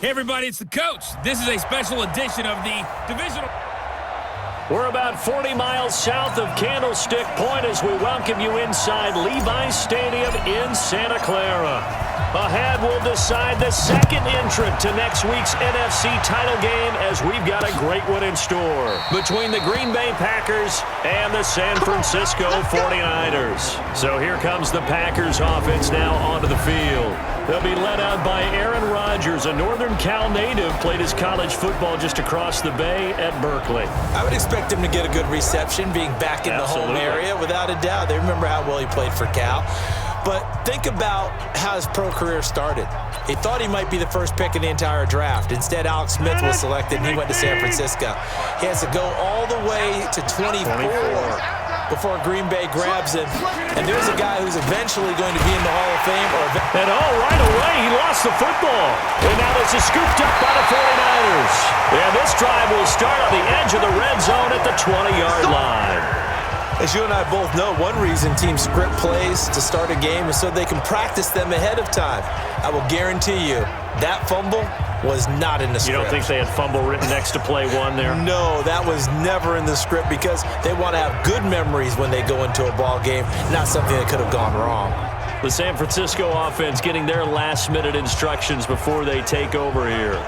Hey everybody, it's the coach. This is a special edition of the divisional. We're about 40 miles south of Candlestick Point as we welcome you inside Levi's Stadium in Santa Clara. Ahead, we'll decide the second entrant to next week's NFC title game as we've got a great one in store between the Green Bay Packers and the San Francisco 49ers. So here comes the Packers offense now onto the field. They'll be led out by Aaron Rodgers, a Northern Cal native, played his college football just across the bay at Berkeley. I would expect him to get a good reception being back in the home area, without a doubt. They remember how well he played for Cal. But think about how his pro career started. He thought he might be the first pick in the entire draft. Instead, Alex Smith was selected, and he went to San Francisco. He has to go all the way to 24 before Green Bay grabs him. And there's a guy who's eventually going to be in the Hall of Fame. And right away, he lost the football. And now this is scooped up by the 49ers. And this drive will start on the edge of the red zone at the 20-yard line. As you and I both know, one reason teams script plays to start a game is so they can practice them ahead of time. I will guarantee you that fumble was not in the script. You don't think they had fumble written next to play one there? No, that was never in the script because they want to have good memories when they go into a ball game, not something that could have gone wrong. The San Francisco offense getting their last-minute instructions before they take over here.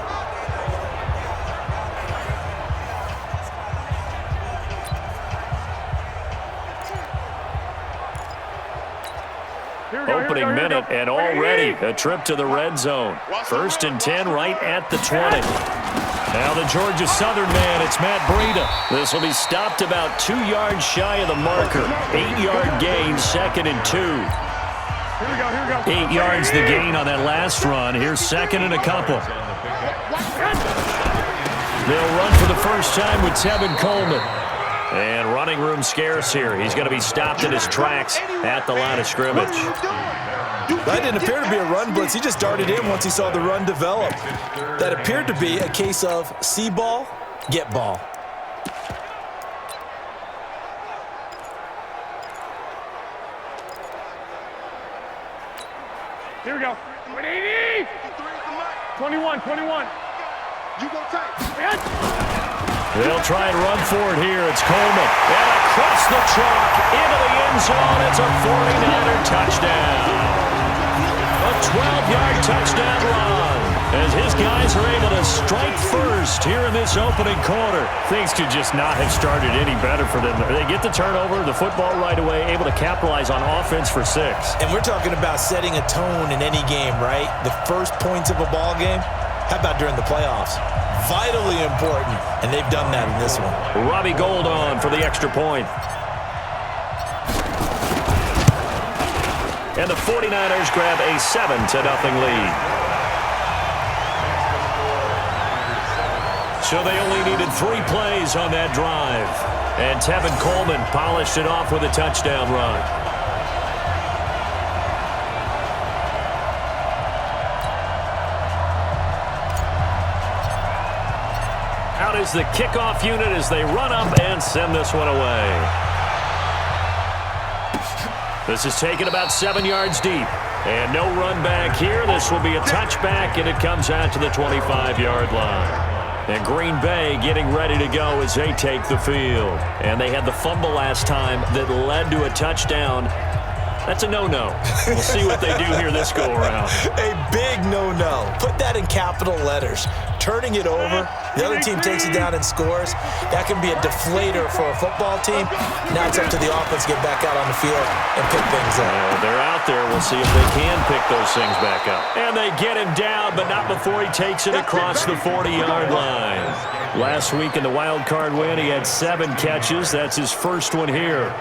Opening minute, and already a trip to the red zone. 1st and 10 right at the 20. Now the Georgia Southern man, it's Matt Breida. This will be stopped about 2 yards shy of the marker. 8-yard gain, 2nd and 2. 8 yards the gain on that last run. Here's 2nd and a couple. They'll run for the first time with Tevin Coleman. And running room scarce here. He's going to be stopped in his tracks at the line of scrimmage. That didn't appear to be a run blitz. He just darted in once he saw the run develop. That appeared to be a case of see ball, get ball. Here we go. 180. 21. You go tight. They'll try and run for it here. It's Coleman. And across the chalk into the end zone. It's a 49er touchdown. A 12-yard touchdown run. As his guys are able to strike first here in this opening quarter. Things could just not have started any better for them. They get the turnover, the football right away, able to capitalize on offense for 6. And we're talking about setting a tone in any game, right? The first points of a ball game. How about during the playoffs? Vitally important, and they've done that in this one. Robbie Gould on for the extra point. And the 49ers grab a 7-0 lead. So they only needed 3 plays on that drive. And Tevin Coleman polished it off with a touchdown run. Out is the kickoff unit as they run up and send this one away. This is taken about 7 yards deep. And no run back here. This will be a touchback, and it comes out to the 25-yard line. And Green Bay getting ready to go as they take the field. And they had the fumble last time that led to a touchdown. That's a no-no. We'll see what they do here this go-around. A big no-no. Put that in capital letters. Turning it over, the other team takes it down and scores. That can be a deflator for a football team. Now it's up to the offense to get back out on the field and pick things up. They're out there. We'll see if they can pick those things back up. And they get him down, but not before he takes it across the 40-yard line. Last week in the wild card win, he had 7 catches. That's his first one here.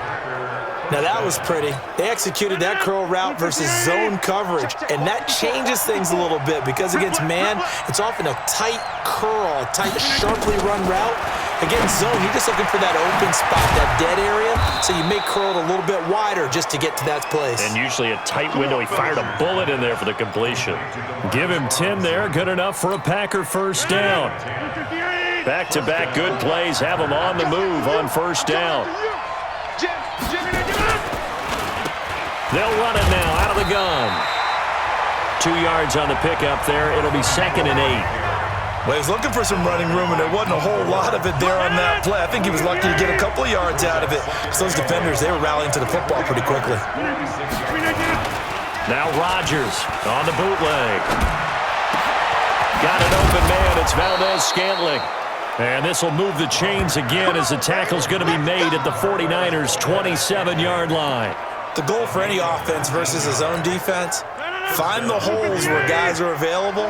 Now that was pretty. They executed that curl route versus zone coverage, and that changes things a little bit because against man, it's often a tight curl, tight, sharply run route. Against zone, you're just looking for that open spot, that dead area, so you make curl a little bit wider just to get to that place. And usually a tight window. He fired a bullet in there for the completion. Give him 10 there, good enough for a Packer first down. Back-to-back good plays have him on the move on first down. They'll run it now out of the gun. 2 yards on the pickup there. It'll be 2nd and 8. Well, he was looking for some running room, and there wasn't a whole lot of it there on that play. I think he was lucky to get a couple of yards out of it, because those defenders, they were rallying to the football pretty quickly. Now Rodgers on the bootleg. Got an open man. It's Valdez-Scantling. And this will move the chains again as the tackle's going to be made at the 49ers' 27-yard line. The goal for any offense versus his own defense, find the holes where guys are available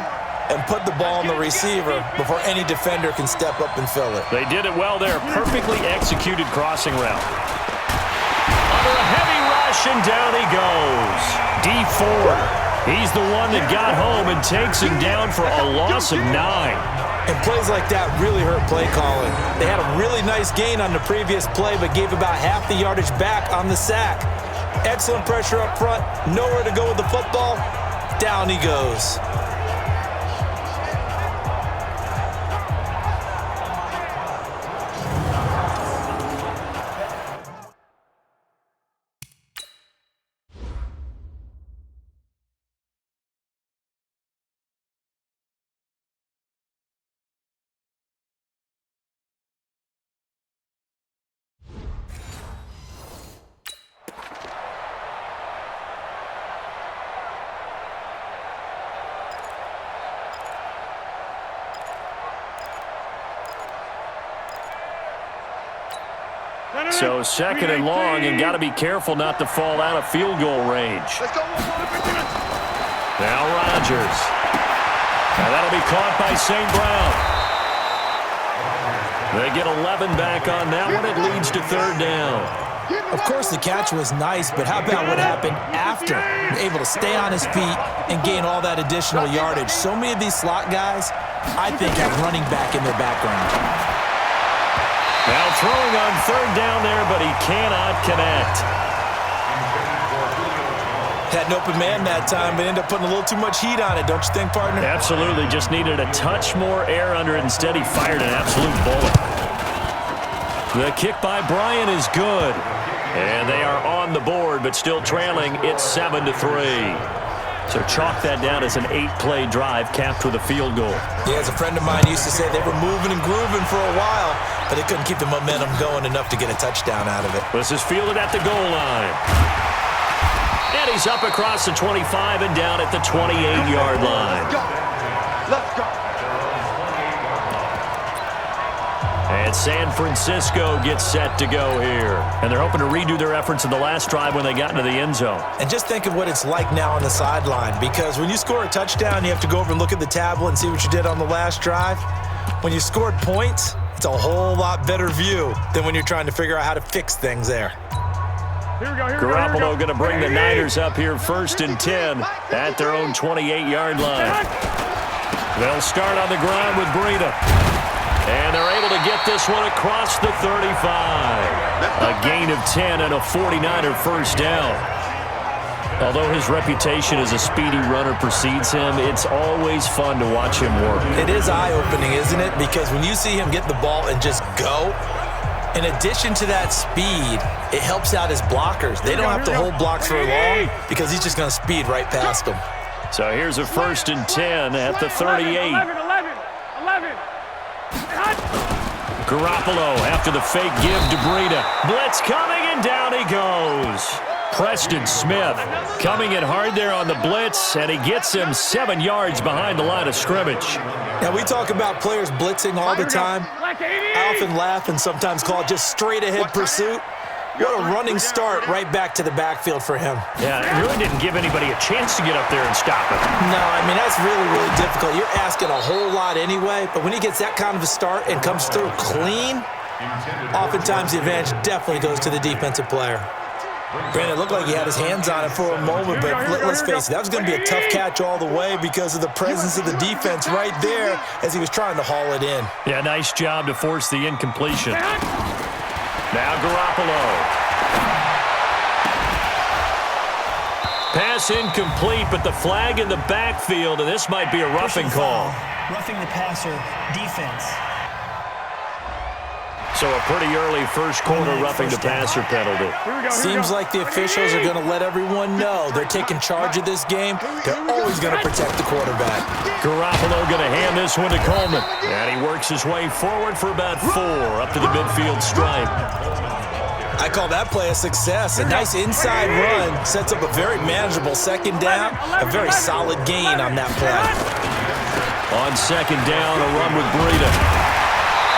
and put the ball on the receiver before any defender can step up and fill it. They did it well there. Perfectly executed crossing route. Under a heavy rush, and down he goes. D Ford. He's the one that got home and takes him down for a loss of 9. And plays like that really hurt play calling. They had a really nice gain on the previous play, but gave about half the yardage back on the sack. Excellent pressure up front. Nowhere to go with the football. Down he goes. So 2nd and long, and got to be careful not to fall out of field goal range. Now Rodgers. And that'll be caught by St. Brown. They get 11 back on that one. It leads to 3rd down. Of course, the catch was nice, but how about what happened after? Able to stay on his feet and gain all that additional yardage. So many of these slot guys, I think, have running back in their background. Now throwing on 3rd down there, but he cannot connect. Had an open man that time, but ended up putting a little too much heat on it, don't you think, partner? Absolutely. Just needed a touch more air under it. Instead, he fired an absolute bullet. The kick by Bryant is good. And they are on the board, but still trailing. It's 7-3. So chalk that down as an 8-play drive capped with a field goal. Yeah, as a friend of mine used to say, they were moving and grooving for a while, but they couldn't keep the momentum going enough to get a touchdown out of it. This is fielded at the goal line. And he's up across the 25 and down at the 28-yard line. Let's go. And San Francisco gets set to go here. And they're hoping to redo their efforts in the last drive when they got into the end zone. And just think of what it's like now on the sideline, because when you score a touchdown, you have to go over and look at the tablet and see what you did on the last drive. When you scored points, it's a whole lot better view than when you're trying to figure out how to fix things there. Here we go, Garoppolo going to bring the Niners up here 1st and 10 at their own 28-yard line. They'll start on the ground with Breida. And they're able to get this one across the 35. A gain of 10 and a 49er first down. Although his reputation as a speedy runner precedes him, it's always fun to watch him work. It is eye-opening, isn't it? Because when you see him get the ball and just go, in addition to that speed, it helps out his blockers. They don't have to hold blocks for long because he's just going to speed right past them. So here's a 1st and 10 at the 38. 11. Garoppolo after the fake give to Breida. Blitz coming, and down he goes. Preston Smith coming in hard there on the blitz, and he gets him 7 yards behind the line of scrimmage. Now, we talk about players blitzing all the time. I often laugh and sometimes call it just straight-ahead pursuit. What a running start right back to the backfield for him. Yeah, it really didn't give anybody a chance to get up there and stop him. No, I mean, that's really, really difficult. You're asking a whole lot anyway, but when he gets that kind of a start and comes through clean, oftentimes the advantage definitely goes to the defensive player. Brandon, it looked like he had his hands on it for a moment, but let's face it, that was going to be a tough catch all the way because of the presence of the defense right there as he was trying to haul it in. Yeah, nice job to force the incompletion. Now Garoppolo. Pass incomplete, but the flag in the backfield, and this might be a roughing call. Roughing the passer defense. So a pretty early first quarter roughing the passer penalty. Seems like the officials are going to let everyone know they're taking charge of this game. They're always going to protect the quarterback. Garoppolo going to hand this one to Coleman. And he works his way forward for about 4 up to the midfield stripe. I call that play a success. A nice inside run sets up a very manageable second down. A very solid gain on that play. On second down, a run with Breida.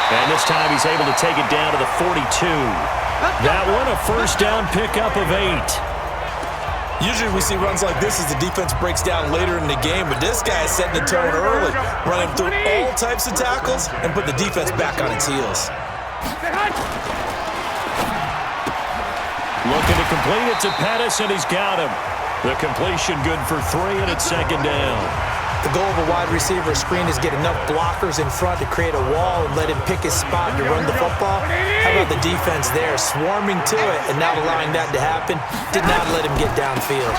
And this time he's able to take it down to the 42. That one a first down pickup of 8. Usually we see runs like this as the defense breaks down later in the game, but this guy is setting the tone early, running through all types of tackles and put the defense back on its heels. Looking to complete it to Pettis, and he's got him. The completion good for 3, and it's second down. The goal of a wide receiver screen is get enough blockers in front to create a wall and let him pick his spot to run the football. How about the defense there, swarming to it and not allowing that to happen? Did not let him get downfield.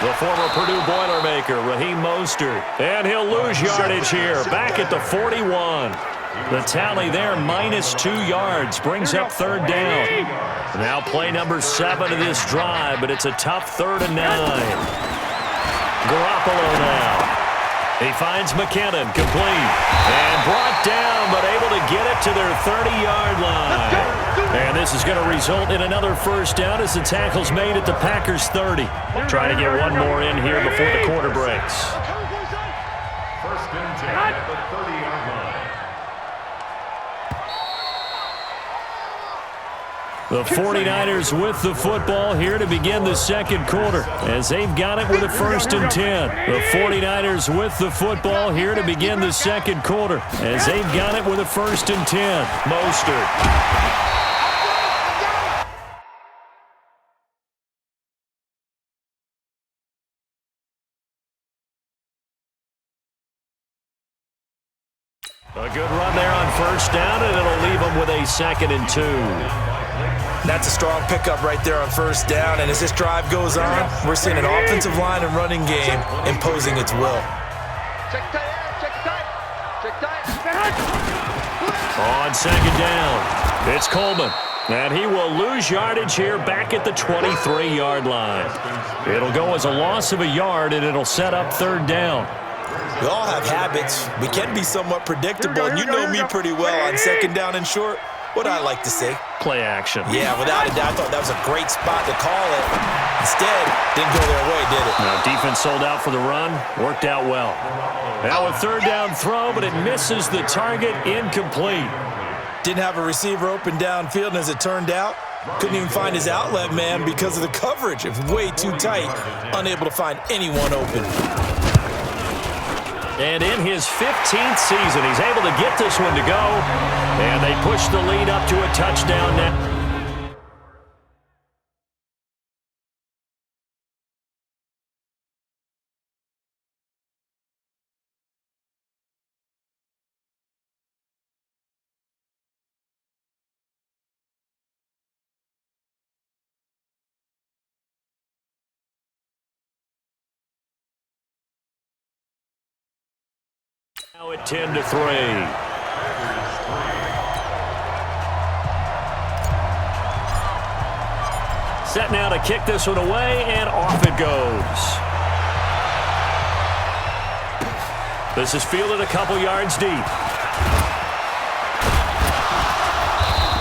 The former Purdue Boilermaker, Raheem Mostert. And he'll lose yardage here, back at the 41. The tally there, -2 yards, brings up third down. Now play number 7 of this drive, but it's a tough 3rd and 9. Garoppolo now. He finds McKinnon, complete, and brought down, but able to get it to their 30-yard line. And this is going to result in another first down as the tackle's made at the Packers' 30. Trying to get one more in here before the quarter breaks. First and 10 at the 30-yard line. The 49ers with the football here to begin the second quarter as they've got it with a first and 10. The 49ers with the football here to begin the second quarter as they've got it with a first and 10. Mostert. A good run there on first down, and it'll leave them with a 2nd and 2. That's a strong pickup right there on first down, and as this drive goes on, we're seeing an offensive line and running game imposing its will. On second down, it's Coleman, and he will lose yardage here back at the 23-yard line. It'll go as a loss of a yard, and it'll set up 3rd down. We all have habits. We can be somewhat predictable, and you know me pretty well on second down and short. What I like to say? Play action. Yeah, without a doubt, I thought that was a great spot to call it. Instead, didn't go their way, did it? Now, defense sold out for the run. Worked out well. Now a 3rd down throw, but it misses the target. Incomplete. Didn't have a receiver open downfield, and as it turned out, couldn't even find his outlet man because of the coverage. It was way too tight, unable to find anyone open. And in his 15th season, he's able to get this one to go. And they push the lead up to a touchdown now. Now at 10-3. Set now to kick this one away, and off it goes. This is fielded a couple yards deep.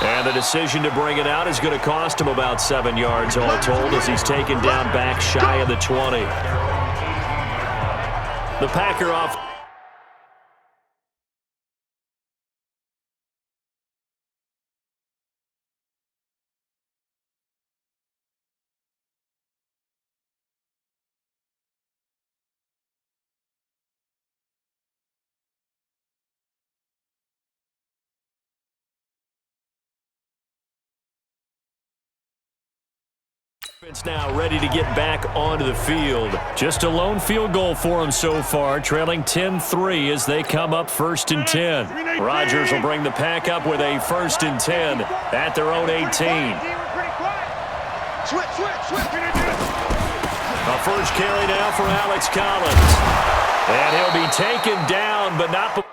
And the decision to bring it out is going to cost him about 7 yards all told as he's taken down back shy of the 20. The Packer off. It's now ready to get back onto the field. Just a lone field goal for them so far, trailing 10-3 as they come up 1st and 10. Rodgers will bring the Pack up with a 1st and 10 at their own 18. A first carry now for Alex Collins. And he'll be taken down, but not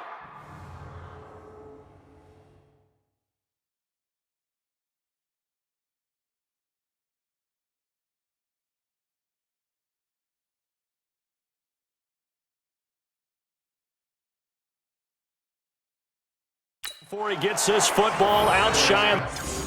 Before he gets this football out shy of...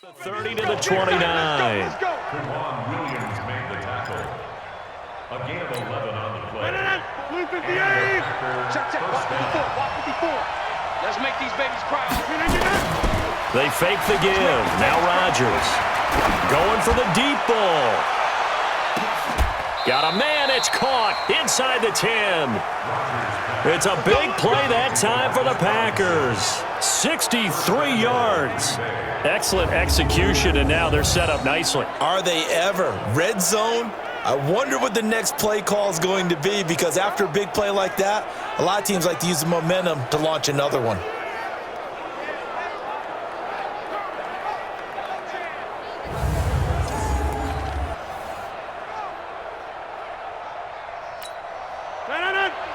The 30 to the 29. Let's go. Juwan Williams made the tackle. A gain of 11 on the play. Blue 58. Check. Walk 54. Walk 54. Let's make these babies cry. They fake the give. Now Rodgers. Going for the deep ball. Got a man. It's caught inside the 10. It's a big play that time for the Packers. 63 yards. Excellent execution, and now they're set up nicely. Are they ever? Red zone? I wonder what the next play call is going to be, because after a big play like that, a lot of teams like to use the momentum to launch another one.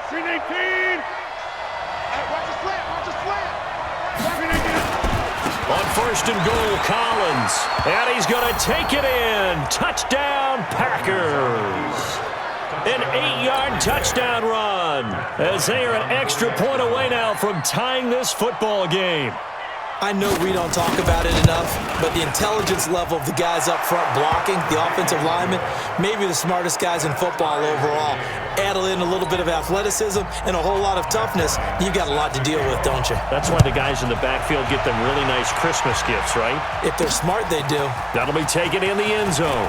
Green 18. Hey, watch the slant. Watch the slant. Green 18. On first and goal, Collins. And he's going to take it in. Touchdown, Packers. An 8-yard touchdown run, as they are an extra point away now from tying this football game. I know we don't talk about it enough, but the intelligence level of the guys up front blocking, the offensive linemen, maybe the smartest guys in football overall. Add in a little bit of athleticism and a whole lot of toughness, you've got a lot to deal with, don't you? That's why the guys in the backfield get them really nice Christmas gifts, right? If they're smart, they do. That'll be taken in the end zone.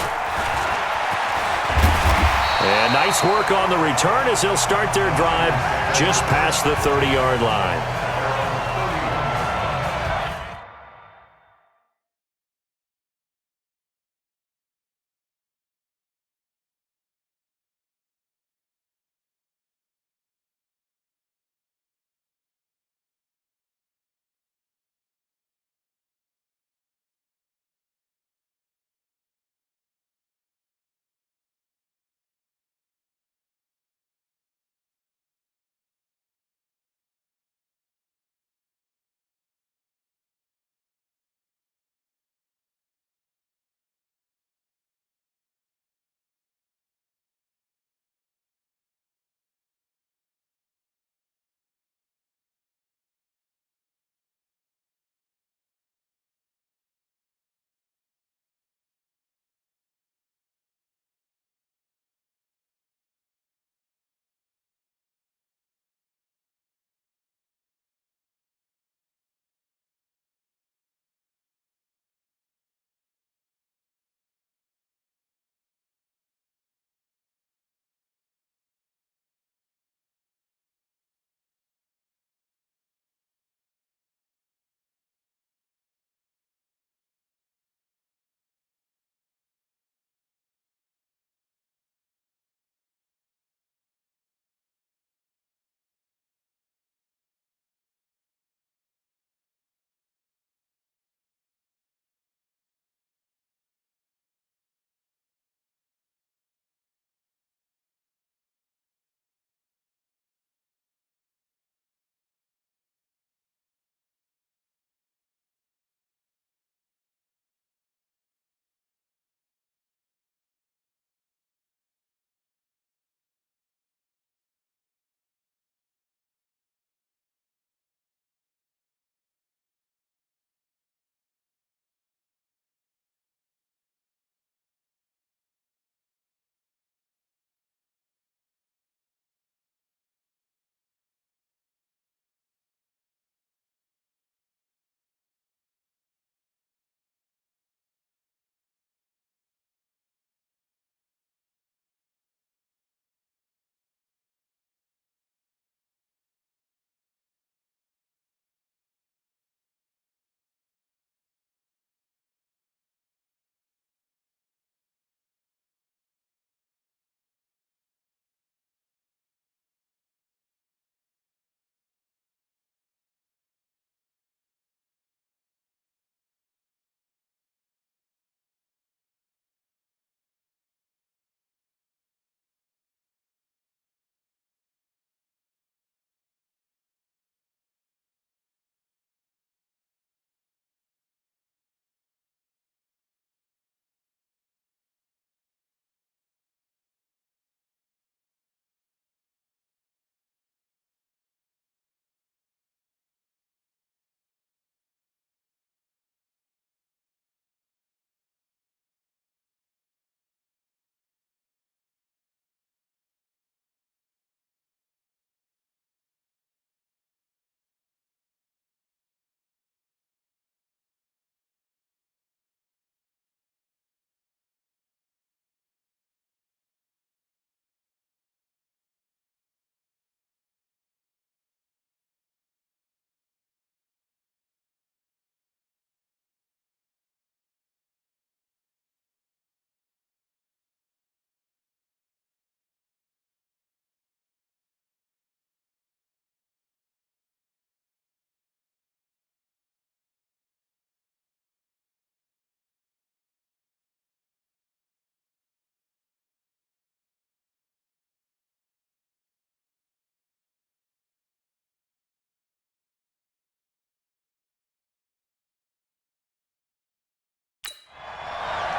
And nice work on the return as they'll start their drive just past the 30-yard line.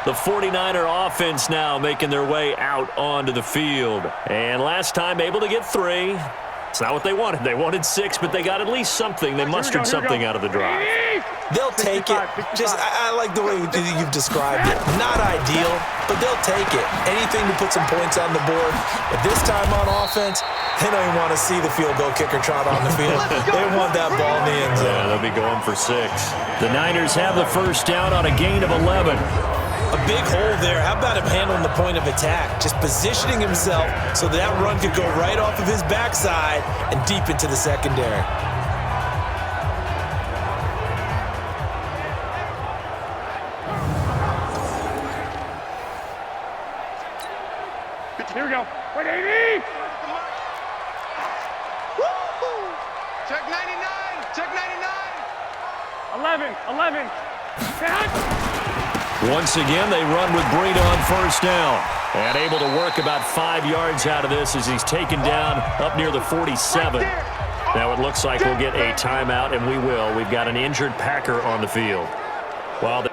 The 49er offense now making their way out onto the field. And last time able to get 3. It's not what they wanted. They wanted 6, but they got at least something. They mustered something out of the drive. They'll take it. Just, I like the way you've described it. Not ideal, but they'll take it. Anything to put some points on the board. But this time on offense, they don't even want to see the field goal kicker trot on the field. They want that ball in the end zone. Yeah, they'll be going for 6. The Niners have the first down on a gain of 11. A big hole there. How about him handling the point of attack? Just positioning himself so that run could go right off of his backside and deep into the secondary. Here we go. 180! Check 99! Check 99! 11! Once again, they run with Breida on first down. And able to work about 5 yards out of this as he's taken down up near the 47. Now it looks like we'll get a timeout, and we will. We've got an injured Packer on the field. While the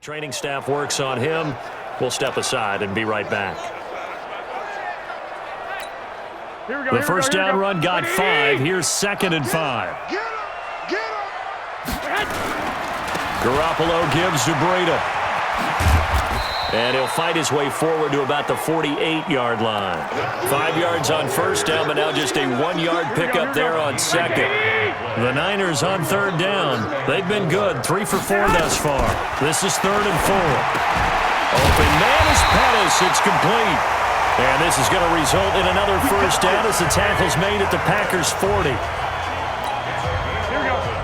training staff works on him, we'll step aside and be right back. The first down run got 5. Here's 2nd and 5. Garoppolo gives to Breida. And he'll fight his way forward to about the 48-yard line. 5 yards on first down, but now just a 1-yard pickup there on 2nd. The Niners on 3rd down. They've been good, 3 for 4 thus far. This is 3rd and 4. Open man is Pettis. It's complete. And this is going to result in another first down as the tackle's made at the Packers' 40.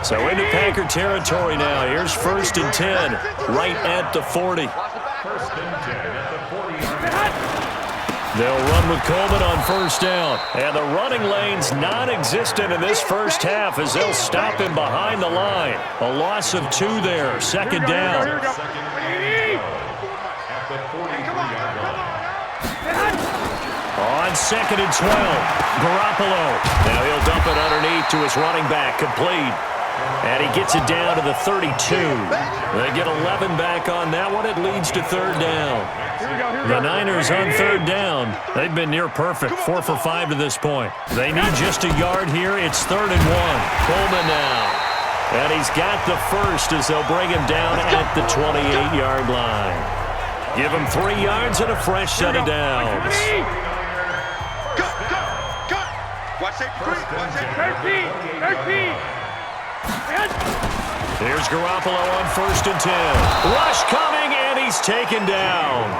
So into Packer territory now. Here's 1st and 10, right at the 40. 1st and 10 at the 40-yard line. They'll run with Coleman on first down. And the running lane's non-existent in this first half as they'll stop him behind the line. A loss of 2 there. 2nd down. At the 43-yard line. On 2nd and 12, Garoppolo. Now he'll dump it underneath to his running back, complete. And he gets it down to the 32. They get 11 back on that one. It leads to 3rd down. The Niners on 3rd down. They've been near perfect, 4 for 5 to this point. They need just a yard here. It's 3rd and 1. Coleman now. And he's got the first as they'll bring him down at the 28-yard line. Give him 3 yards and a fresh set of downs. Watch safety 3. Watch safety 13. Here's Garoppolo on 1st and 10. Rush coming, and he's taken down.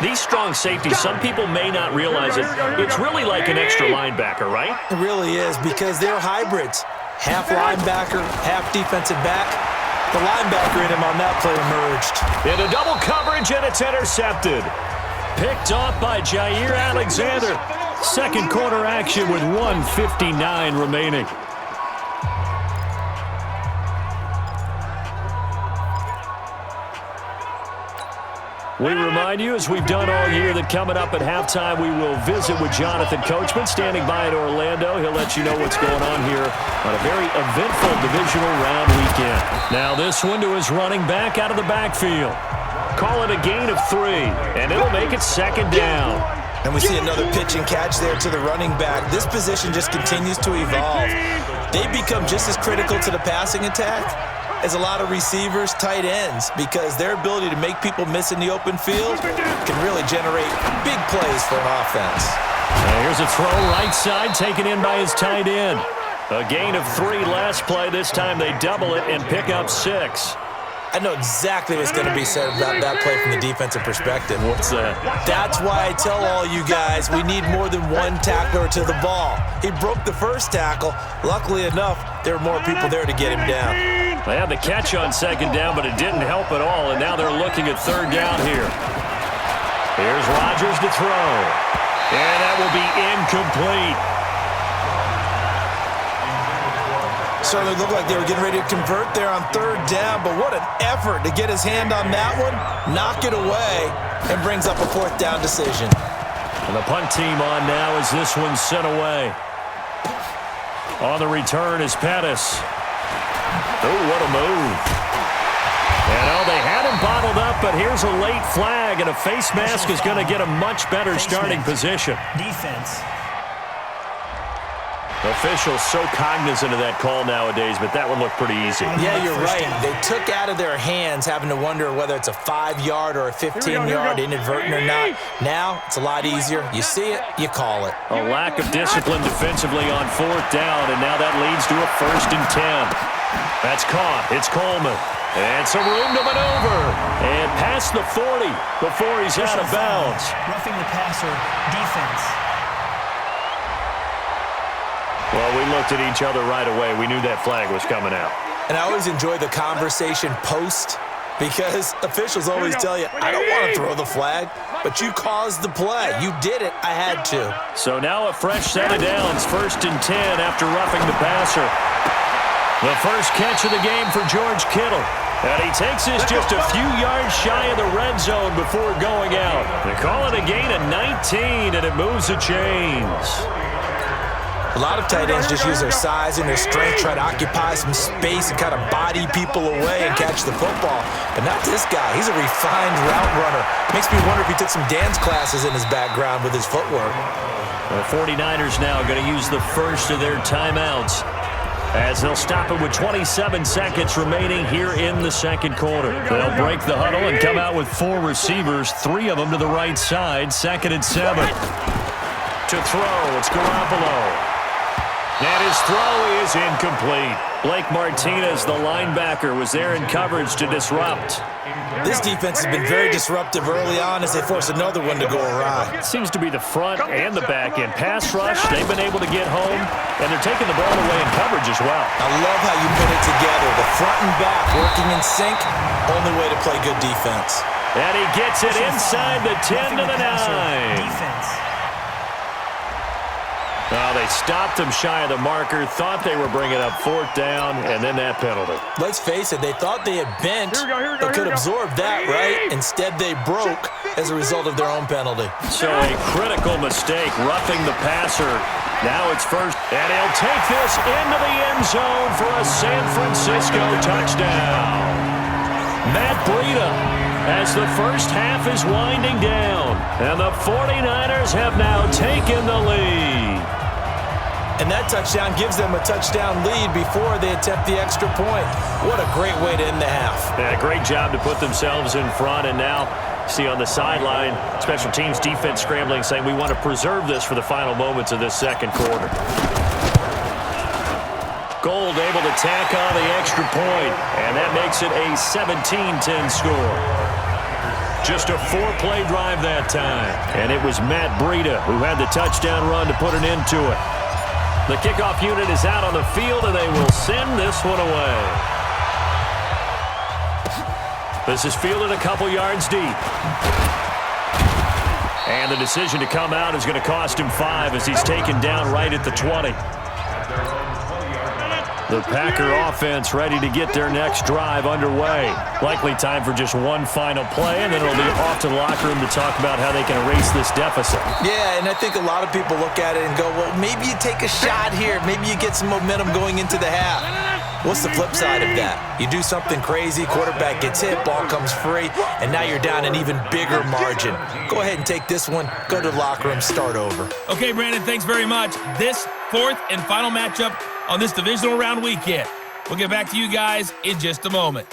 These strong safeties, some people may not realize it. It's really like an extra linebacker, right? It really is, because they're hybrids. Half linebacker, half defensive back. The linebacker in him on that play emerged. Into double coverage, and it's intercepted. Picked off by Jair Alexander. Second quarter action with 1:59 remaining. We remind you, as we've done all year, that coming up at halftime, we will visit with Jonathan Coachman, standing by in Orlando. He'll let you know what's going on here on a very eventful divisional round weekend. Now this one to his running back out of the backfield. Call it a gain of 3, and it'll make it 2nd down. And we see another pitch and catch there to the running back. This position just continues to evolve. They become just as critical to the passing attack as a lot of receivers, tight ends, because their ability to make people miss in the open field can really generate big plays for an offense. Now here's a throw right side taken in by his tight end. A gain of 3 last play. This time they double it and pick up 6. I know exactly what's going to be said about that play from the defensive perspective. What's that? That's why I tell all you guys we need more than one tackler to the ball. He broke the first tackle. Luckily enough, there were more people there to get him down. They had the catch on second down, but it didn't help at all, and now they're looking at third down here. Here's Rodgers to throw, and that will be incomplete. Certainly looked like they were getting ready to convert there on third down, but what an effort to get his hand on that one, knock it away, and brings up a fourth down decision. And the punt team on now as this one's sent away. On the return is Pettis. Oh, what a move. And they had him bottled up, but here's a late flag, and a face mask is going to get a much better starting position. Defense. Officials so cognizant of that call nowadays, but that one looked pretty easy. Yeah, you're right. They took out of their hands having to wonder whether it's a 5-yard or a 15-yard inadvertent or not. Now, it's a lot easier. You see it, you call it. A lack of discipline defensively on fourth down, and now that leads to a 1st and 10. That's caught. It's Coleman. And some room to maneuver. And past the 40 before he's out of bounds. Roughing the passer, defense. Well, we looked at each other right away. We knew that flag was coming out. And I always enjoy the conversation post because officials always tell you, I don't want to throw the flag, but you caused the play. You did it. I had to. So now a fresh set of downs, 1st and 10 after roughing the passer. The first catch of the game for George Kittle. And he takes this just a few yards shy of the red zone before going out. They call it a gain of 19, and it moves the chains. A lot of tight ends just use their size and their strength, try to occupy some space and kind of body people away and catch the football. But not this guy. He's a refined route runner. Makes me wonder if he took some dance classes in his background with his footwork. The 49ers now going to use the first of their timeouts as they'll stop it with 27 seconds remaining here in the second quarter. They'll break the huddle and come out with 4 receivers, 3 of them to the right side, 2nd and 7. To throw, it's Garoppolo. And his throw is incomplete. Blake Martinez, the linebacker, was there in coverage to disrupt. This defense has been very disruptive early on as they force another one to go awry. It seems to be the front and the back end. Pass rush, they've been able to get home, and they're taking the ball away in coverage as well. I love how you put it together. The front and back working in sync, only way to play good defense. And he gets it inside the 10 to the 9. Defense. Well, they stopped him shy of the marker, thought they were bringing up 4th down, and then that penalty. Let's face it, they thought they had bent, but could absorb that, right? Instead, they broke as a result of their own penalty. So a critical mistake, roughing the passer. Now it's first, and he'll take this into the end zone for a San Francisco touchdown. Matt Breida, as the first half is winding down, and the 49ers have now taken the lead. And that touchdown gives them a touchdown lead before they attempt the extra point. What a great way to end the half. Yeah, great job to put themselves in front, and now see on the sideline, special teams defense scrambling, saying we want to preserve this for the final moments of this second quarter. Gold able to tack on the extra point, and that makes it a 17-10 score. Just a 4-play drive that time, and it was Matt Breida who had the touchdown run to put an end to it. The kickoff unit is out on the field, and they will send this one away. This is fielded a couple yards deep. And the decision to come out is going to cost him 5 as he's taken down right at the 20. The Packer offense ready to get their next drive underway. Likely time for just one final play, and then it'll be off to the locker room to talk about how they can erase this deficit. Yeah, and I think a lot of people look at it and go, well, maybe you take a shot here. Maybe you get some momentum going into the half. What's the flip side of that? You do something crazy, quarterback gets hit, ball comes free, and now you're down an even bigger margin. Go ahead and take this one, go to the locker room, start over. Okay, Brandon, thanks very much. This 4th and final matchup on this divisional round weekend. We'll get back to you guys in just a moment.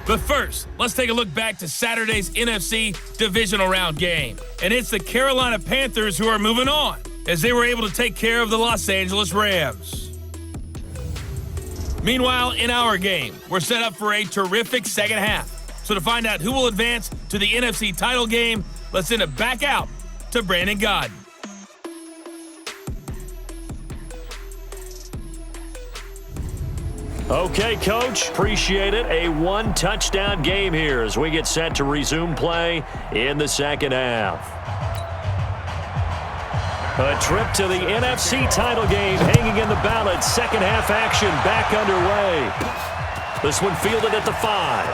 But first, let's take a look back to Saturday's NFC divisional round game. And it's the Carolina Panthers who are moving on as they were able to take care of the Los Angeles Rams. Meanwhile, in our game, we're set up for a terrific second half. So to find out who will advance to the NFC title game, let's send it back out to Brandon Godden. Okay, Coach, appreciate it. A one-touchdown game here as we get set to resume play in the second half. A trip to the NFC title game hanging in the balance. Second half action back underway. This one fielded at the 5.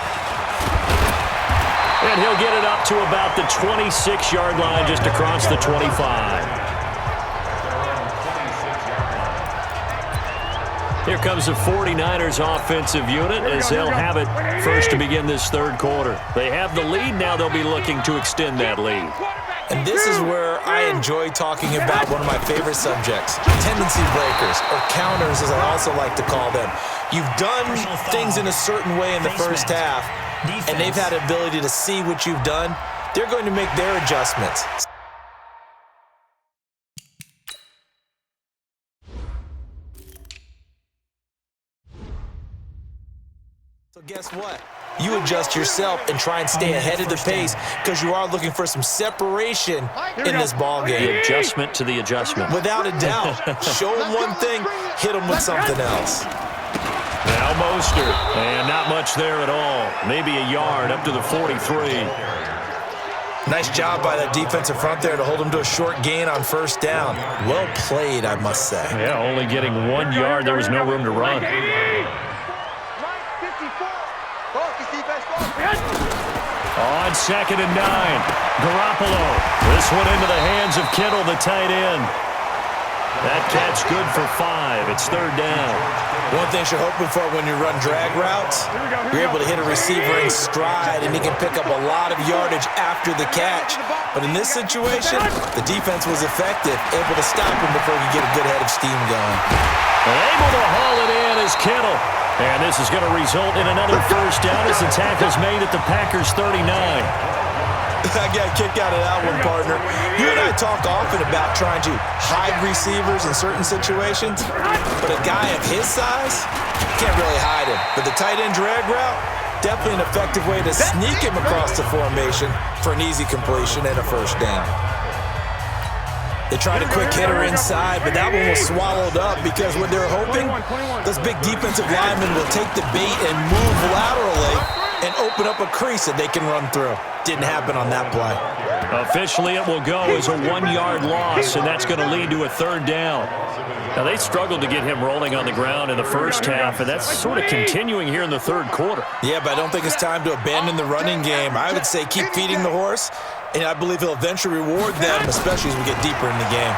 And he'll get it up to about the 26-yard line just across the 25. Here comes the 49ers offensive unit as they'll have it first to begin this third quarter. They have the lead. Now they'll be looking to extend that lead. And this is where I enjoy talking about one of my favorite subjects, tendency breakers, or counters as I also like to call them. You've done things in a certain way in the first half, and they've had the ability to see what you've done. They're going to make their adjustments. So guess what? You adjust yourself and try and stay ahead of the pace because you are looking for some separation in this ball game. The adjustment to the adjustment. Without a doubt. Show them one thing, hit them with something else. Now Mostert, and not much there at all. Maybe a yard up to the 43. Nice job by that defensive front there to hold them to a short gain on first down. Well played, I must say. Yeah, only getting 1 yard. There was no room to run. On 2nd and 9, Garoppolo. This one into the hands of Kittle, the tight end. That catch good for 5. It's third down. One thing you're hoping for when you run drag routes, you're able to hit a receiver in stride, and he can pick up a lot of yardage after the catch. But in this situation, the defense was effective, able to stop him before he could get a good head of steam going. Able to haul it in is Kittle. And this is going to result in another first down as the tackle's made at the Packers' 39. I got a kick out of that one, partner. You and I talk often about trying to hide receivers in certain situations, but a guy of his size can't really hide him. But the tight end drag route, definitely an effective way to sneak him across the formation for an easy completion and a first down. They tried a quick hitter inside, but that one was swallowed up because what they're hoping, those big defensive linemen will take the bait and move laterally and open up a crease that they can run through. Didn't happen on that play. Officially, it will go as a 1-yard loss, and that's going to lead to a third down. Now, they struggled to get him rolling on the ground in the first half, and that's sort of continuing here in the third quarter. Yeah, but I don't think it's time to abandon the running game. I would say keep feeding the horse, and I believe he'll eventually reward them, especially as we get deeper in the game.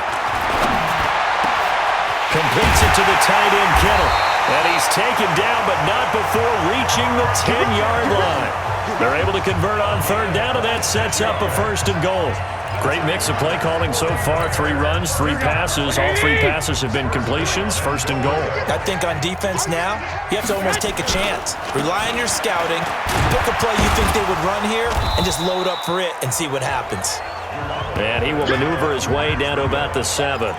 Completes it to the tight end, Kittle. And he's taken down, but not before reaching the 10-yard line. They're able to convert on third down, and that sets up a first and goal. Great mix of play calling so far. 3 runs, 3 passes. All 3 passes have been completions. First and goal. I think on defense now, you have to almost take a chance. Rely on your scouting. Pick a play you think they would run here and just load up for it and see what happens. And he will maneuver his way down to about the 7.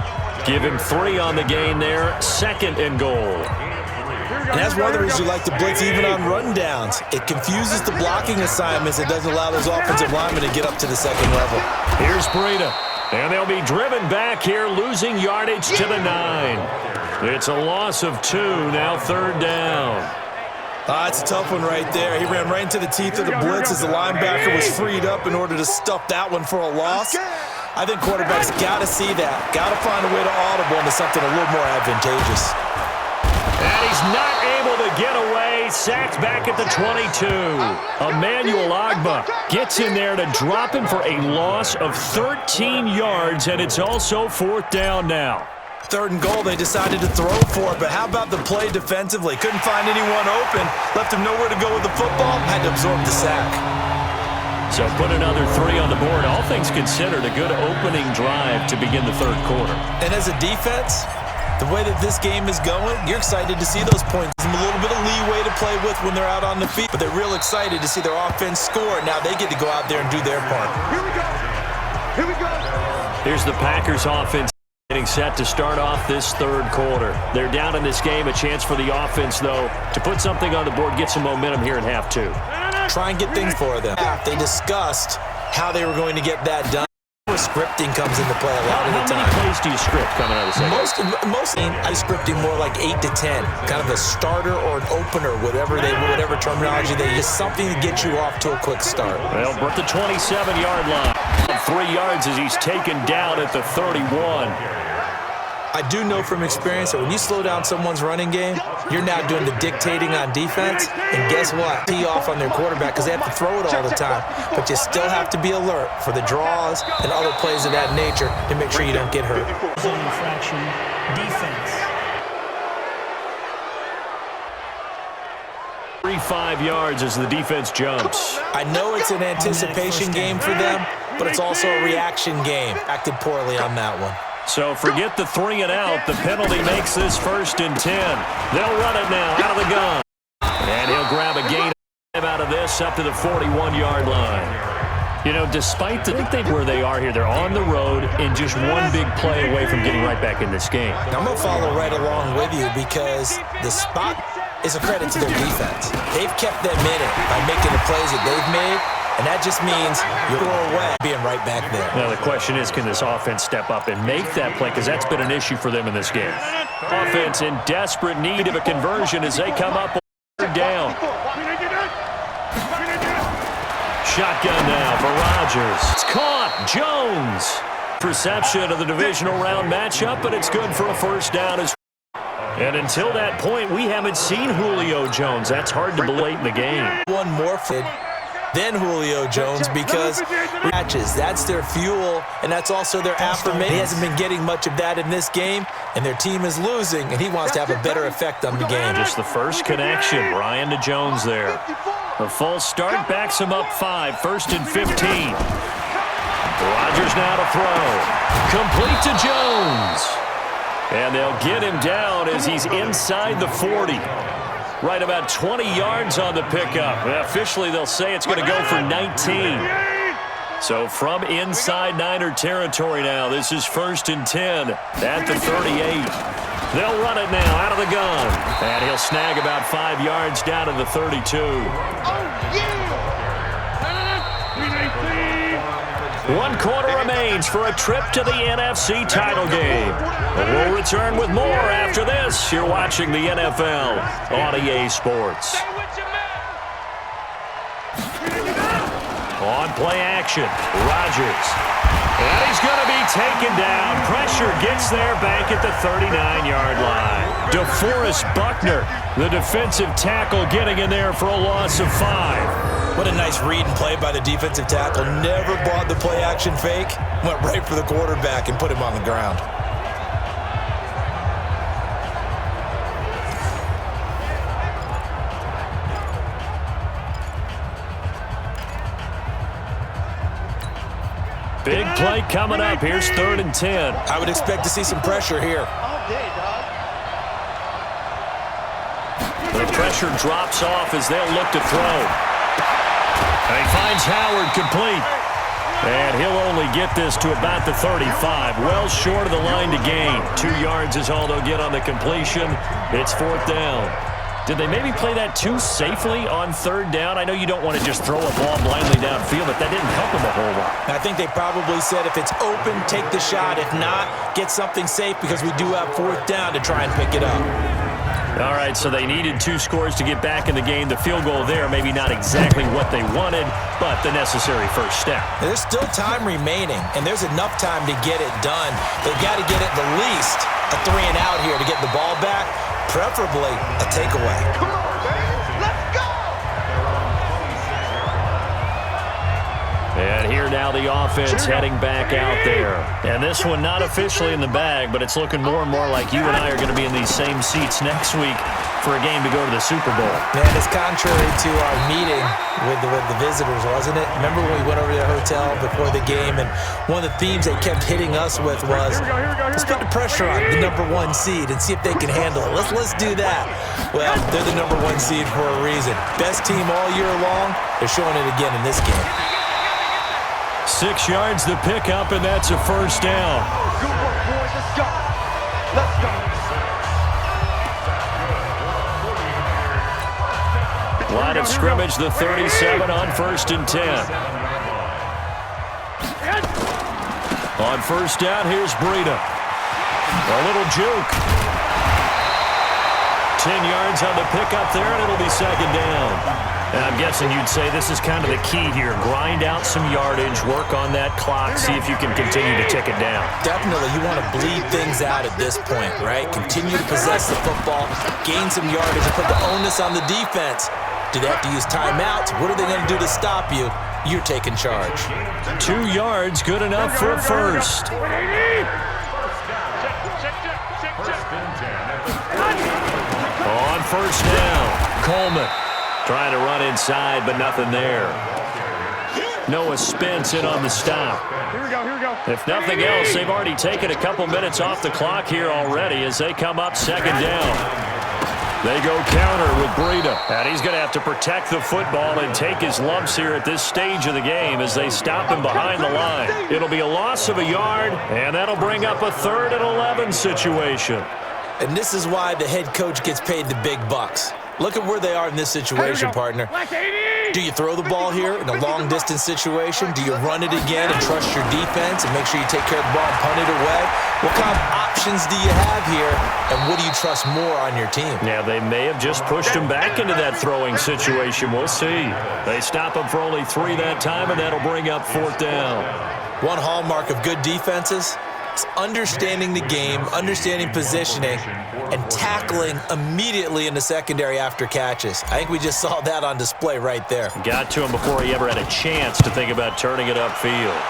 Give him 3 on the gain there. Second and goal. And that's one of the reasons you like to blitz even on rundowns. It confuses the blocking assignments. It doesn't allow those offensive linemen to get up to the second level. Here's Breida. And they'll be driven back here, losing yardage to the 9. It's a loss of 2, now third down. It's a tough one right there. He ran right into the teeth of the blitz as the linebacker was freed up in order to stuff that one for a loss. I think quarterbacks got to see that. Got to find a way to audible into something a little more advantageous. And he's not able to get away. Sacked back at the 22. Emmanuel Ogbah gets in there to drop him for a loss of 13 yards, and it's also fourth down now. Third and goal, they decided to throw for it, but how about the play defensively? Couldn't find anyone open, left him nowhere to go with the football, had to absorb the sack. So put another 3 on the board. All things considered, a good opening drive to begin the third quarter. And as a defense, the way that this game is going, you're excited to see those points. A little bit of leeway to play with when they're out on the field, but they're real excited to see their offense score. Now they get to go out there and do their part. Here we go. Here we go. Here's the Packers offense Getting set to start off this third quarter. They're down in this game. A chance for the offense, though, to put something on the board, get some momentum here in half two. Try and get things for them. They discussed how they were going to get that done. Scripting comes into play a lot of the time. How many plays do you script coming out of the second? Most I scripting more like 8 to 10, kind of a starter or an opener, whatever terminology they use, something to get you off to a quick start. Well, at the 27-yard line, 3 yards as he's taken down at the 31. I do know from experience that when you slow down someone's running game, you're now doing the dictating on defense, and guess what? Tee off on their quarterback because they have to throw it all the time. But you still have to be alert for the draws and other plays of that nature to make sure you don't get hurt. Zone infraction, defense. 35 yards as the defense jumps. I know it's an anticipation game for them, but it's also a reaction game. Acted poorly on that one. So forget the 3 and out. The penalty makes this 1st and 10. They'll run it now out of the gun. And he'll grab a gain out of this up to the 41-yard line. You know, despite where they are here, they're on the road and just one big play away from getting right back in this game. I'm going to follow right along with you because the spot is a credit to their defense. They've kept them in it by making the plays that they've made. And that just means you're away being right back there. Now, the question is, can this offense step up and make that play? Because that's been an issue for them in this game. Offense in desperate need of a conversion as they come up down. Shotgun now for Rodgers. It's caught. Jones. Perception of the divisional round matchup, but it's good for a first down. And until that point, we haven't seen Julio Jones. That's hard to believe in the game. One more fit. Then Julio Jones because matches. That's their fuel, and that's also their affirmation. He hasn't been getting much of that in this game, and their team is losing, and he wants to have a better effect on the game. Just the first connection. Ryan to Jones there. The full start backs him up 5. 1st and 15. Rodgers now to throw. Complete to Jones. And they'll get him down as he's inside the 40. Right about 20 yards on the pickup. Officially, they'll say it's going to go for 19. So from inside Niner territory now, this is 1st and 10 at the 38. They'll run it now out of the gun. And he'll snag about 5 yards down to the 32. 1 quarter remains for a trip to the NFC title game. We'll return with more after this. You're watching the NFL on EA Sports. On play action, Rodgers. And he's going to be taken down. Pressure gets there back at the 39-yard line. DeForest Buckner, the defensive tackle, getting in there for a loss of 5. What a nice read and play by the defensive tackle. Never bought the play-action fake. Went right for the quarterback and put him on the ground. Big play coming up. Here's 3rd and 10. I would expect to see some pressure here. The pressure drops off as they'll look to throw. And he finds Howard complete. And he'll only get this to about the 35. Well short of the line to gain. 2 yards is all they'll get on the completion. It's 4th down. Did they maybe play that too safely on 3rd down? I know you don't want to just throw a ball blindly downfield, but that didn't help them a whole lot. I think they probably said if it's open, take the shot. If not, get something safe because we do have 4th down to try and pick it up. All right, so they needed 2 scores to get back in the game. The field goal there, maybe not exactly what they wanted, but the necessary first step. There's still time remaining, and there's enough time to get it done. They've got to get at the least a 3 and out here to get the ball back, preferably a takeaway. Come on, man. Let's go! And here now the offense heading back out there. And this one not officially in the bag, but it's looking more and more like you and I are going to be in these same seats next week for a game to go to the Super Bowl. Man, it's contrary to our meeting with the visitors, wasn't it? Remember when we went over to the hotel before the game, and one of the themes they kept hitting us with was, let's put the pressure on the #1 seed and see if they can handle it. Let's do that. Well, they're the #1 seed for a reason. Best team all year long. They're showing it again in this game. 6 yards to pick up, and that's a first down. Good work, boys. Let's go. Line of scrimmage, the 37 on 1st and 10. On 1st down, here's Breida. A little juke. 10 yards on the pickup there, and it'll be 2nd down. And I'm guessing you'd say this is kind of the key here. Grind out some yardage, work on that clock, see if you can continue to tick it down. Definitely, you want to bleed things out at this point, right? Continue to possess the football, gain some yardage, and put the onus on the defense. Do they have to use timeouts? What are they going to do to stop you? You're taking charge. 2 yards, good enough for a first. On 1st down, Coleman trying to run inside, but nothing there. Noah Spence in on the stop. Here we go. If nothing else, they've already taken a couple minutes off the clock here already as they come up 2nd down. They go counter with Breida, and he's going to have to protect the football and take his lumps here at this stage of the game as they stop him behind the line. It'll be a loss of a yard, and that'll bring up a 3rd and 11 situation. And this is why the head coach gets paid the big bucks. Look at where they are in this situation, partner. Do you throw the ball here in a long-distance situation? Do you run it again and trust your defense and make sure you take care of the ball and punt it away? What kind of options do you have here, and what do you trust more on your team? Yeah, they may have just pushed him back into that throwing situation. We'll see. They stop him for only 3 that time, and that'll bring up 4th down. One hallmark of good defenses is understanding the game, understanding positioning, and tackling immediately in the secondary after catches. I think we just saw that on display right there. Got to him before he ever had a chance to think about turning it upfield.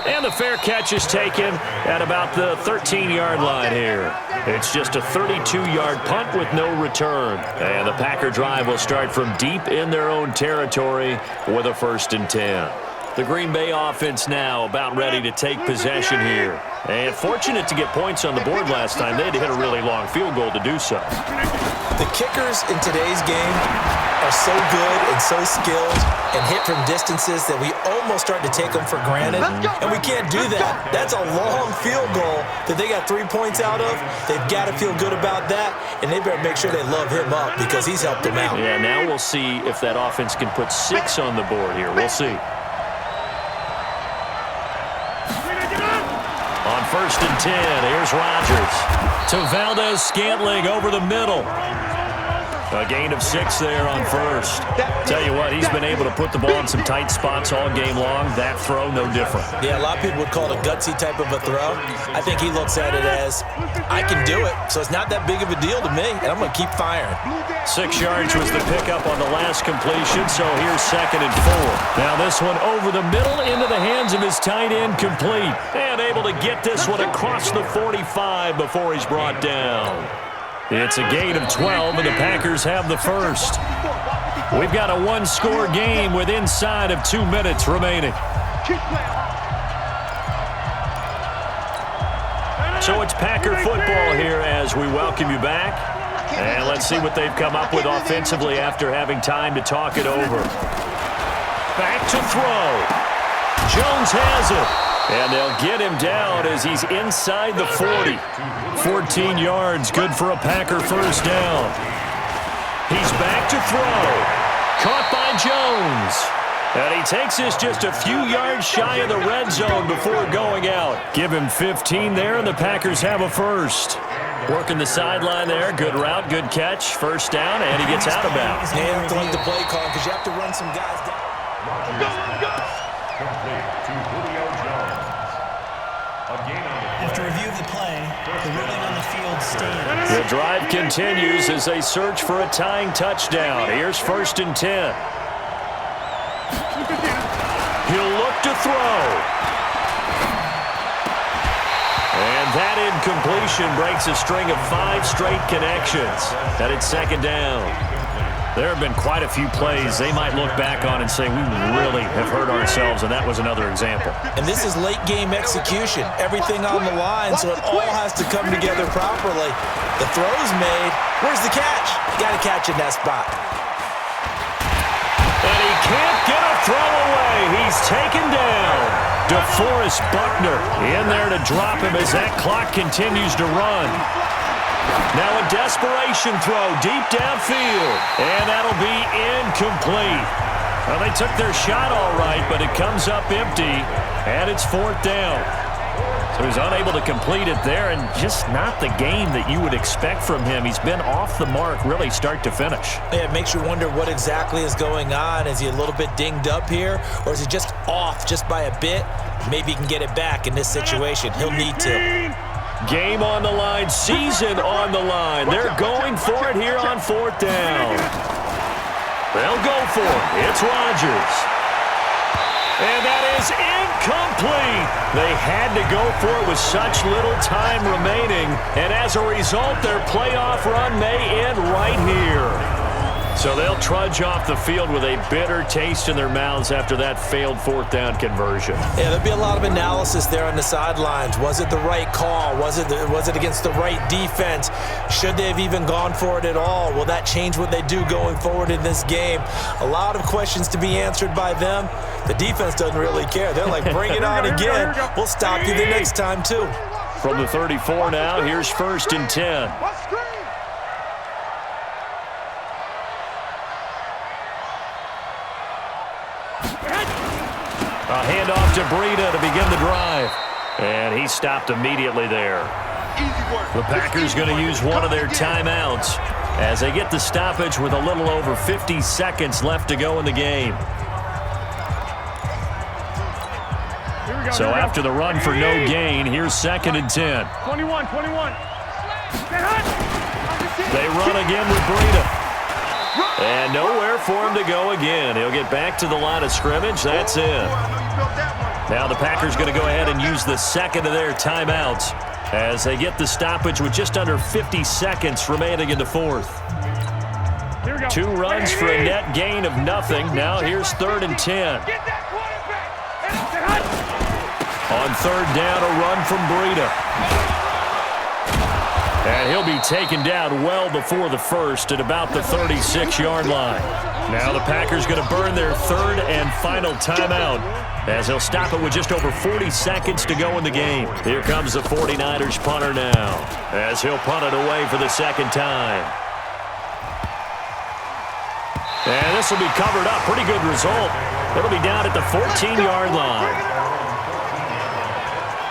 And the fair catch is taken at about the 13-yard line here. It's just a 32-yard punt with no return. And the Packer drive will start from deep in their own territory with a 1st and 10. The Green Bay offense now about ready to take possession here. And fortunate to get points on the board last time. They had to hit a really long field goal to do so. The kickers in today's game are so good and so skilled and hit from distances that we almost start to take them for granted. And we can't do that. That's a long field goal that they got 3 points out of. They've got to feel good about that, and they better make sure they love him up because he's helped them out. Yeah, now we'll see if that offense can put 6 on the board here. We'll see. On 1st and 10, here's Rodgers. To Valdez-Scantling over the middle. A gain of 6 there on 1st. Tell you what, he's been able to put the ball in some tight spots all game long. That throw, no different. Yeah, a lot of people would call it a gutsy type of a throw. I think he looks at it as, I can do it, so it's not that big of a deal to me, and I'm going to keep firing. 6 yards was the pickup on the last completion, so here's 2nd and 4. Now this one over the middle into the hands of his tight end, complete. And able to get this one across the 45 before he's brought down. It's a gain of 12, and the Packers have the first. We've got a 1-score game with inside of 2 minutes remaining. So it's Packer football here as we welcome you back. And let's see what they've come up with offensively after having time to talk it over. Back to throw. Jones has it. And they'll get him down as he's inside the 40. 14 yards, good for a Packer 1st down. He's back to throw. Caught by Jones. And he takes this just a few yards shy of the red zone before going out. Give him 15 there, and the Packers have a first. Working the sideline there. Good route, good catch. 1st down, and he gets out of bounds. Handling the play call because you have to run some guys down. After review of the play, the ruling on the field stands. The drive continues as they search for a tying touchdown. Here's 1st and 10. He'll look to throw. And that incompletion breaks a string of 5 straight connections. And it's 2nd down. There have been quite a few plays they might look back on and say, we really have hurt ourselves, and that was another example. And this is late-game execution. Everything on the line, so it all has to come together properly. The throw's made. Where's the catch? Got to catch in that spot. And he can't get a throw away. He's taken down. DeForest Buckner in there to drop him as that clock continues to run. Now a desperation throw deep downfield, and that'll be incomplete. Well, they took their shot all right, but it comes up empty, and it's 4th down. So he's unable to complete it there, and just not the game that you would expect from him. He's been off the mark really start to finish. Yeah, it makes you wonder what exactly is going on. Is he a little bit dinged up here, or is he just off just by a bit? Maybe he can get it back in this situation. He'll need to. Game on the line, season on the line. They're going for it here on 4th down. They'll go for it. It's Rodgers. And that is incomplete. They had to go for it with such little time remaining. And as a result, their playoff run may end right here. So they'll trudge off the field with a bitter taste in their mouths after that failed 4th down conversion. Yeah, there'll be a lot of analysis there on the sidelines. Was it the right call? Was it against the right defense? Should they have even gone for it at all? Will that change what they do going forward in this game? A lot of questions to be answered by them. The defense doesn't really care. They're like, bring it on again. We'll stop you the next time, too. From the 34 now, here's 1st and 10. A handoff to Breida to begin the drive. And he stopped immediately there. The Packers going to use one of their timeouts as they get the stoppage with a little over 50 seconds left to go in the game. So after the run for no gain, here's 2nd and 10. 21. They run again with Breida. And nowhere for him to go again. He'll get back to the line of scrimmage. That's it. Now the Packers going to go ahead and use the 2nd of their timeouts as they get the stoppage with just under 50 seconds remaining in the 4th. 2 runs for a net gain of nothing. Now here's 3rd and 10. On 3rd down, a run from Breida. And he'll be taken down well before the 1st at about the 36-yard line. Now the Packers going to burn their 3rd and final timeout as they'll stop it with just over 40 seconds to go in the game. Here comes the 49ers punter now as he'll punt it away for the 2nd time. And this will be covered up. Pretty good result. It'll be down at the 14-yard line.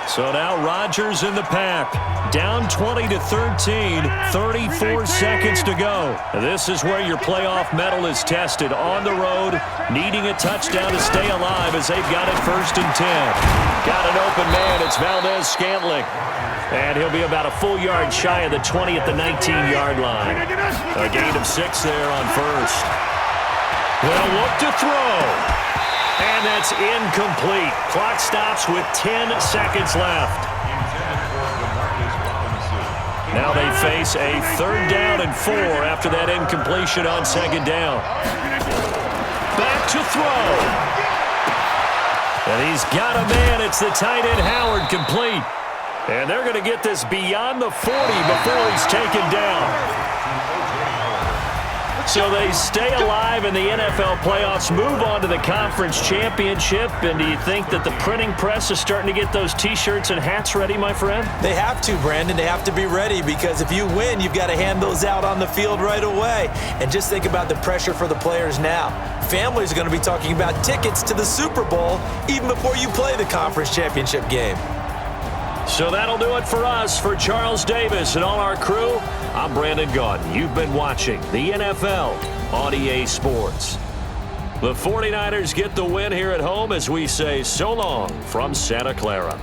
So now Rodgers in the pack. Down 20-13, 34 seconds to go. This is where your playoff mettle is tested. On the road, needing a touchdown to stay alive as they've got it 1st and 10. Got an open man. It's Valdez-Scantling. And he'll be about a full yard shy of the 20 at the 19-yard line. A gain of 6 there on 1st. They'll look to throw. And that's incomplete. Clock stops with 10 seconds left. Now they face a 3rd down and 4 after that incompletion on 2nd down. Back to throw. And he's got a man. It's the tight end Howard complete. And they're going to get this beyond the 40 before he's taken down. So they stay alive in the NFL playoffs, move on to the conference championship. And do you think that the printing press is starting to get those T-shirts and hats ready, my friend? They have to, Brandon. They have to be ready because if you win, you've got to hand those out on the field right away. And just think about the pressure for the players now. Families are going to be talking about tickets to the Super Bowl even before you play the conference championship game. So that'll do it for us. For Charles Davis and all our crew, I'm Brandon Gaudin. You've been watching the NFL on EA Sports. The 49ers get the win here at home as we say so long from Santa Clara.